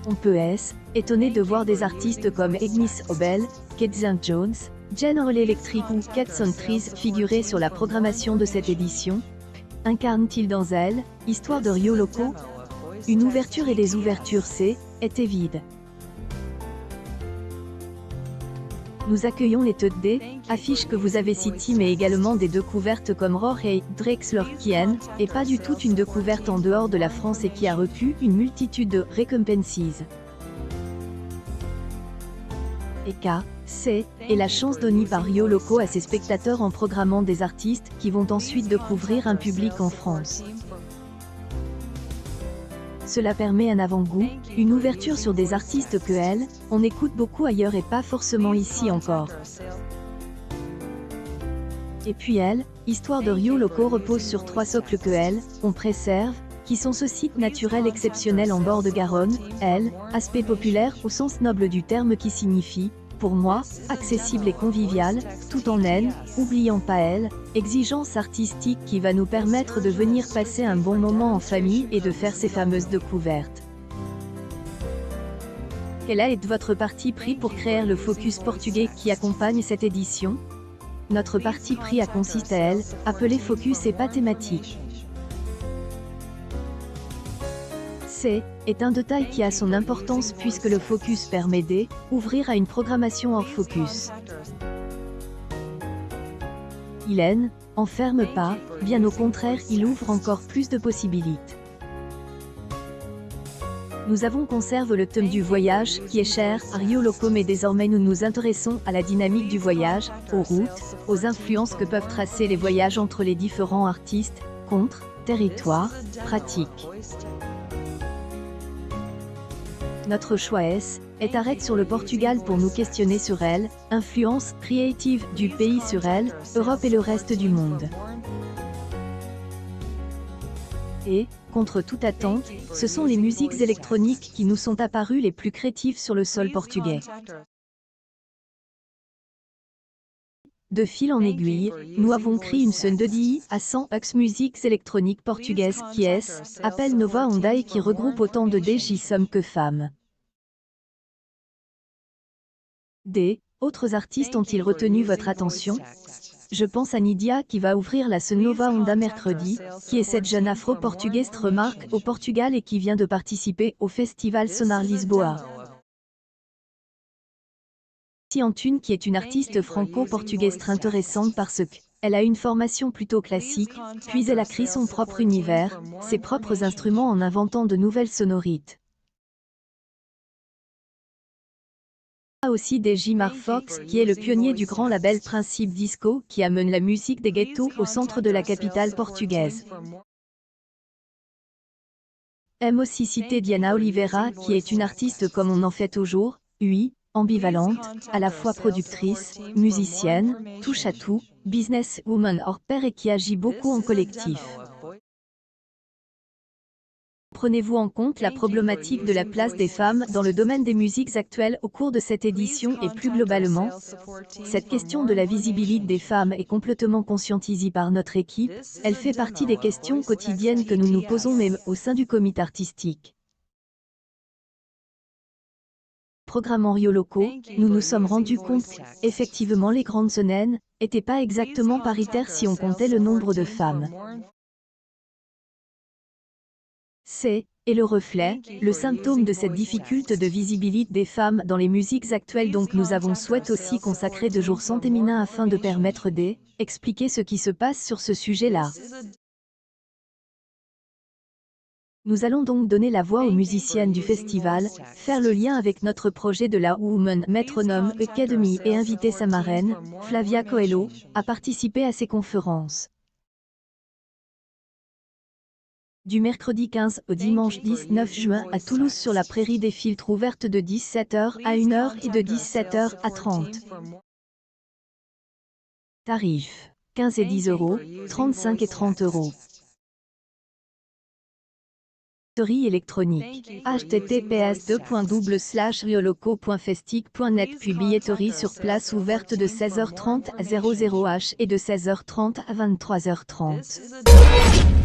On peut être étonné de voir des artistes comme Ignis Obel, Kedzin Jones, General Electric ou Cat Trees figurer sur la programmation de cette édition. Incarne-t-il dans elle, histoire de Rio Loco? Une ouverture et des ouvertures étaient vides. Nous accueillons les Teudes D, affiches que vous avez citées mais également des découvertes comme Roar et Drexler Kien, et pas du tout une découverte en dehors de la France et qui a reçu une multitude de récompenses. Et et la chance donnée par Rio Loco à ses spectateurs en programmant des artistes qui vont ensuite découvrir un public en France. Cela permet un avant-goût, une ouverture sur des artistes que on écoute beaucoup ailleurs et pas forcément ici encore. Et puis histoire de Rio Loco repose sur 3 socles que on préserve, qui sont ce site naturel exceptionnel en bord de Garonne, aspect populaire au sens noble du terme qui signifie, pour moi, accessible et convivial, tout en oubliant pas exigence artistique qui va nous permettre de venir passer un bon moment en famille et de faire ces fameuses découvertes. Quel est votre parti pris pour créer le focus portugais qui accompagne cette édition? Notre parti pris a consisté à appeler focus et pas thématique. Est un détail qui a son importance puisque le focus permet d'ouvrir à une programmation hors focus. Il enferme pas, bien au contraire il ouvre encore plus de possibilités. Nous avons conservé le thème du voyage, qui est cher à Rio Loco mais désormais nous nous intéressons à la dynamique du voyage, aux routes, aux influences que peuvent tracer les voyages entre les différents artistes, territoires, pratiques. Notre choix est arrête sur le Portugal pour nous questionner sur influence créative du pays sur Europe et le reste du monde. Et, contre toute attente, ce sont les musiques électroniques qui nous sont apparues les plus créatives sur le sol portugais. De fil en aiguille, nous avons créé une scène de à 100 musiques électroniques portugaises qui appelle Nova Onda et qui regroupe autant de hommes que femmes. Autres artistes ont-ils retenu votre attention? Je pense à Nidia qui va ouvrir la scène Nova Onda mercredi, qui est cette jeune afro-portugaise remarque au Portugal et qui vient de participer au festival Sonar Lisboa. Antune qui est une artiste franco-portugaise très intéressante parce qu'elle a une formation plutôt classique, puis elle a créé son propre univers, ses propres instruments en inventant de nouvelles sonorités. Aussi Deji Marfox qui est le pionnier du grand label Principe Disco qui amène la musique des ghettos au centre de la capitale portugaise. Aime aussi citer Diana Oliveira qui est une artiste comme on en fait toujours, ambivalente, à la fois productrice, musicienne, touche à tout, businesswoman hors pair et qui agit beaucoup en collectif. Prenez-vous en compte la problématique de la place des femmes dans le domaine des musiques actuelles au cours de cette édition et plus globalement? Cette question de la visibilité des femmes est complètement conscientisée par notre équipe, elle fait partie des questions quotidiennes que nous nous posons même au sein du comité artistique. Programmant Rio Loco, nous nous sommes rendus compte qu'effectivement les grandes scènes n'étaient pas exactement paritaires si on comptait le nombre de femmes. Et le reflet, le symptôme de cette difficulté de visibilité des femmes dans les musiques actuelles donc nous avons souhaité aussi consacrer 2 jours sans féminin afin de permettre d'expliquer ce qui se passe sur ce sujet-là. Nous allons donc donner la voix aux musiciennes du festival, faire le lien avec notre projet de la Women Metronome Academy et inviter sa marraine, Flavia Coelho, à participer à ces conférences. Du mercredi 15 au dimanche 19 juin à Toulouse sur la prairie des filtres ouvertes de 17h à 1h et de 17h à 30. Tarifs 15 et 10 €, 35 et 30 €. Billetterie électronique. https://rioloco.festic.net puis billetterie sur place ouverte de 16h30 à 00h et de 16h30 à 23h30.